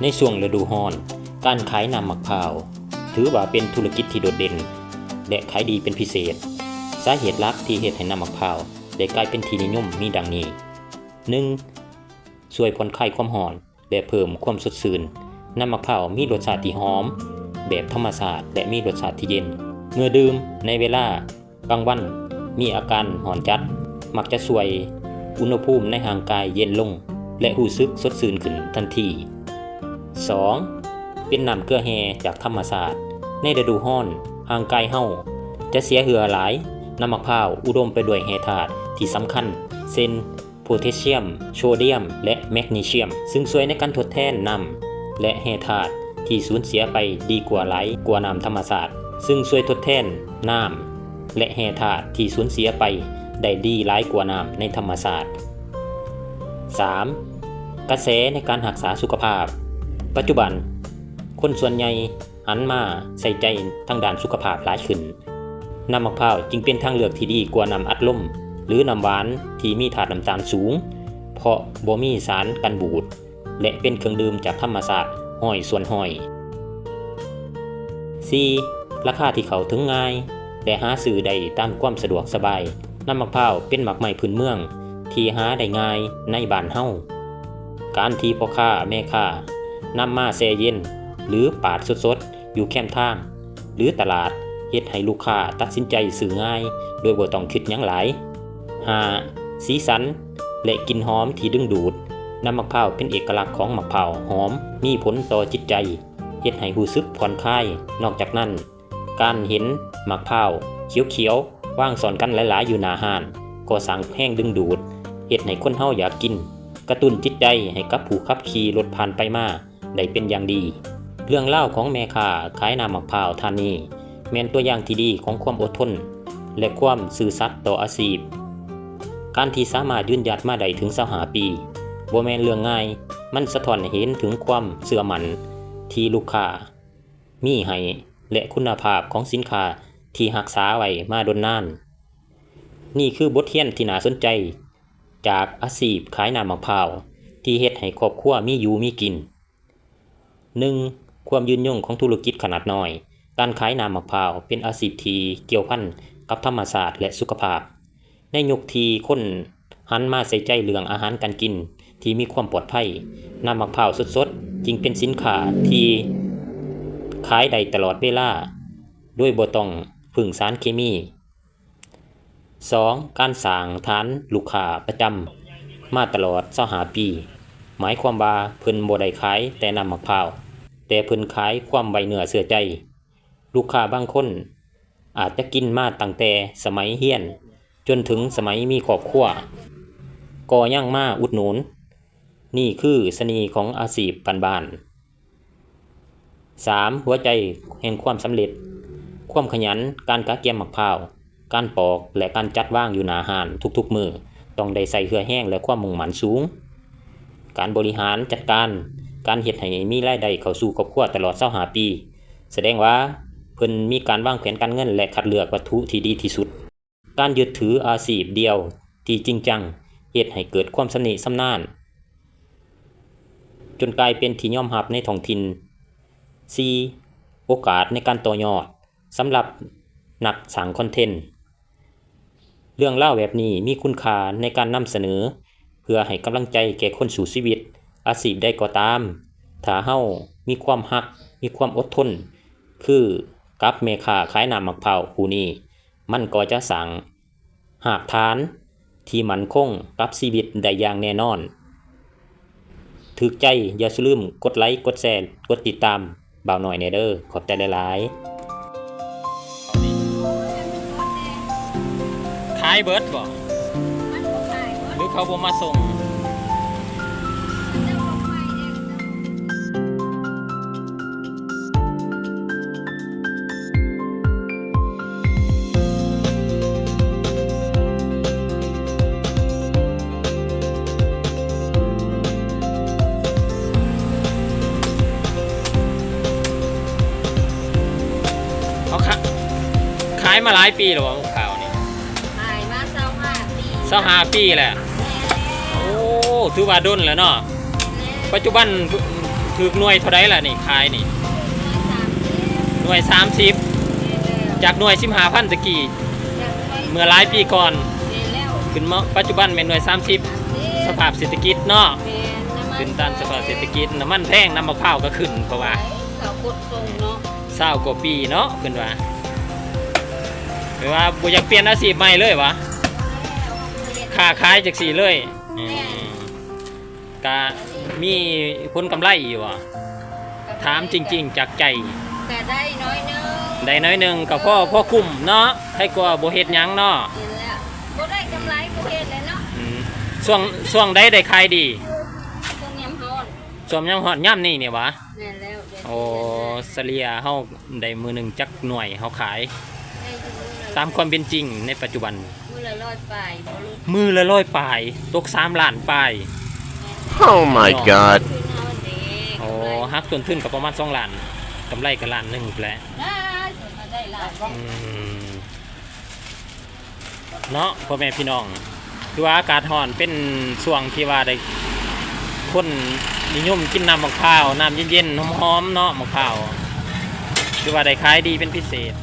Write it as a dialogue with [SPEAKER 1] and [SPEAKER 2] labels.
[SPEAKER 1] ในช่วงฤดูร้อนการขายน้ำมะพร้าวถือว่าเป็นธุรกิจที่โดดเด่นและขายดีเป็นพิเศษสาเหตุหลักที่เฮ็ดให้น้ำมะพร้าวได้กลายเป็นที่นิยมมีดังนี้ 1. ช่วยผ่อนคลายความร้อนและเพิ่มความสดชื่นน้ำมะพร้าวมีรสชาติที่หอมแบบธรรมชาติและมีรสชาติที่เย็นเมื่อดื่มในเวลากลางวันมีอาการร้อนจัดมักจะช่วยอุณหภูมิในร่างกายเย็นลงและรู้สึกสดชื่นขึ้นทันที 2. เป็นน้ำเกลือแร่จากธรรมชาติในฤดูร้อนร่างกายเฮาจะเสียเหงื่อหลายน้ำมะพร้าวอุดมไปด้วยแร่ธาตุที่สำคัญเช่นโพแทสเซียมโซเดียมและแมกนีเซียมซึ่งช่วยในการทดแทนน้ำและแร่ธาตุที่สูญเสียไปดีกว่าหลายกว่าน้ำธรรมชาติซึ่งช่วยทดแทนน้ำและแร่ธาตุที่สูญเสียไปได้ดีหลายกว่าน้ำในธรรมชาติ 3. กระแสในการรักษาสุขภาพปัจจุบันคนส่วนใหญ่หันมาใส่ใจทางด้านสุขภาพหลายขึ้นน้ำมะพร้าวจึงเป็นทางเลือกที่ดีกว่าน้ำอัดลมหรือน้ำหวานที่มีธาตุน้ำตาลสูงเพราะบ่มีสารกันบูดและเป็นเครื่องดื่มจากธรรมชาติห้อยส่วนห้อย 4. ราคาที่เข้าถึงง่ายและหาซื้อได้ตามความสะดวกสบายน้ำมะพร้าวเป็นหมากไม้พื้นเมืองที่หาได้ง่ายในบ้านเฮาการที่พ่อค้าแม่ค้านำมาแช่เย็นหรือปาดสดๆอยู่แคมทางหรือตลาดเฮ็ดให้ลูกค้าตัดสินใจซื้อง่ายโดยบ่ต้องคิดหยังหลาย 5. สีสันและกลิ่นหอมที่ดึงดูดน้ำมะพร้าวเป็นเอกลักษณ์ของมะพร้าวหอมมีผลต่อจิตใจเฮ็ดให้รู้สึกผ่อนคลายนอกจากนั้นการเห็นมะพร้าวเขียวๆวางซ้อนกันหลายๆอยู่หน้าห้านก็สร้างแรงดึงดูดเฮ็ดให้คนเฮาอยากกินกระตุ้นจิตใจให้กับผู้ขับขี่รถผ่านไปมาได้เป็นอย่างดีเรื่องเล่าของแม่ค้าขายน้ำมะพร้าวท่านนี้แม่นตัวอย่างที่ดีของความอดทนและความซื่อสัตย์ต่ออาชีพการที่สามารถยืนหยัดมาได้ถึง25 ปีบ่แม่นเรื่องง่ายมันสะท้อนให้เห็นถึงความเชื่อมั่นที่ลูกค้ามีให้และคุณภาพของสินค้าที่รักษาไว้มาดนนานนี่คือบทเรียนที่น่าสนใจจากอาชีพขายน้ำมะพร้าวที่เฮ็ดให้ครอบครัวมีอยู่มีกิน 1. ความยืนยงของธุรกิจขนาดน้อยการขายน้ำมะพร้าวเป็นอาชีพที่เกี่ยวพันกับธรรมชาติและสุขภาพในยุคที่คนหันมาใส่ใจเรื่องอาหารการกินที่มีความปลอดภัยน้ำมะพร้าวสดๆจึงเป็นสินค้าที่ขายได้ตลอดเวลาโดยบ่ต้องพึ่งสารเคมี 2. การสร้างฐานลูกค้าประจำมาตลอด25 ปีหมายความว่าเพิ่นบ่ได้ขายแต่น้ำมะพร้าวแต่เพิ่นขายความไว้เนื้อเชื่อใจลูกค้าบางคนอาจจะกินมาตั้งแต่สมัยเรียนจนถึงสมัยมีครอบครัวก็ยังมาอุดหนุนนี่คือเสน่ห์ของอาชีพบ้านๆ 3. หัวใจแห่งความสำเร็จความขยันการกะเก็บมะพร้าวการปอกและการจัดวางอยู่หน้าห้านทุกๆมื้อต้องได้ใส่เหือแห้งและความมุ่งมั่นสูงการบริหารจัดการเฮ็ดให้มีรายได้เข้าสู่ครอบครัวตลอด25 ปีแสดงว่าเพิ่นมีการวางแผนการเงินและคัดเลือกวัตถุที่ดีที่สุดการยึดถืออาชีพเดียวที่จริงจังเฮ็ดให้เกิดความสนิทสำนาญจนกลายเป็นที่ยอมรับในท้องถิ่น 4. โอกาสในการต่อยอดสำหรับนักสร้างคอนเทนต์เรื่องเล่าแบบนี้มีคุณค่าในการนำเสนอเพื่อให้กำลังใจแก่คนสู่ชีวิตอาชีพใดก็ตามถ้าเฮามีความรักมีความอดทนคือกับแม่ค้าขายน้ำมะพร้าวผู้นี้มันก็จะสร้างรากฐานที่มั่นคงกับชีวิตได้อย่างแน่นอนถูกใจอย่าลืมกดไลค์กดแชร์กดติดตามบ่าวหน่อยแน่เด้อขอบใจหลายๆขายเบิร์ดบ่หรือเขาบ่มาส่งขายมาหลายปีแล้วข่าวนี่
[SPEAKER 2] ขายมา25 ปี
[SPEAKER 1] 25 ปีแหละโอ้ถือว่าดนแล้วเนาะปัจจุบัน ถึกหน่วยเท่าไดล่ะนี่ขายนี่หน่วย30จากหน่วย15,000ตะกี้เมื่อหลายปีก่อนขึ้นมาปัจจุบันเป็นหน่วย30สภาพเศรษฐกิจเนาะขึ้นตามสภาพเศรษฐกิจน้ำมันแพงน้ำมะพร้าวก็ขึ้นเพราะว่า
[SPEAKER 2] เขากดส่งเนาะ
[SPEAKER 1] 20กว่าปีเนาะขึ้นว่าหรือว่าบ่อยากเปลี่ยนอาชีพใหม่เลยวะค้าขายจักสี่เลยก็มีผลกำไรอยู่วะถามจริงๆจากใจ
[SPEAKER 2] แต่ได้น้อยนึง
[SPEAKER 1] ได้น้อยหนึงก็พ่อคุ้มเนาะให้กว่าบ่เฮ็ดหยังเนาะ
[SPEAKER 2] เห็นแล้วบ่ได้กำไรกูเฮ็ดเลยเนาะ
[SPEAKER 1] ช่วงใดได้ขายดี
[SPEAKER 2] ตรงยำฮอน
[SPEAKER 1] ช่วงยังฮอดย่ำนี่เนี่ยวะ
[SPEAKER 2] แม่นแล้วเดี๋ยว
[SPEAKER 1] โอ้เสลียเฮาได้มือหนึงจักหน่วยเฮาขาย
[SPEAKER 2] ได้อยู่มื้อ
[SPEAKER 1] ตามความเป็นจริงในปัจจุบัน
[SPEAKER 2] ละร้อยปลายบ่รู้
[SPEAKER 1] มือละ100ปลายตก3ล้านปลาย
[SPEAKER 3] Oh my god.
[SPEAKER 2] คือเฮาเด้
[SPEAKER 1] โอ้ฮักต้นทุนก็ประมาณ2ล้านกำไรก็ล้านหนึงแหละ
[SPEAKER 2] ได้ส่วนมาได้หลายบ่
[SPEAKER 1] เนาะพ่อแม่พี่น้องคือว่าอากาศร้อนเป็นช่วงที่ว่าได้คนนิยมกินน้ำมะพร้าวน้ำเย็นๆหอมๆเนาะมะพร้าวคือว่าได้ขายดีเป็นพิเศษ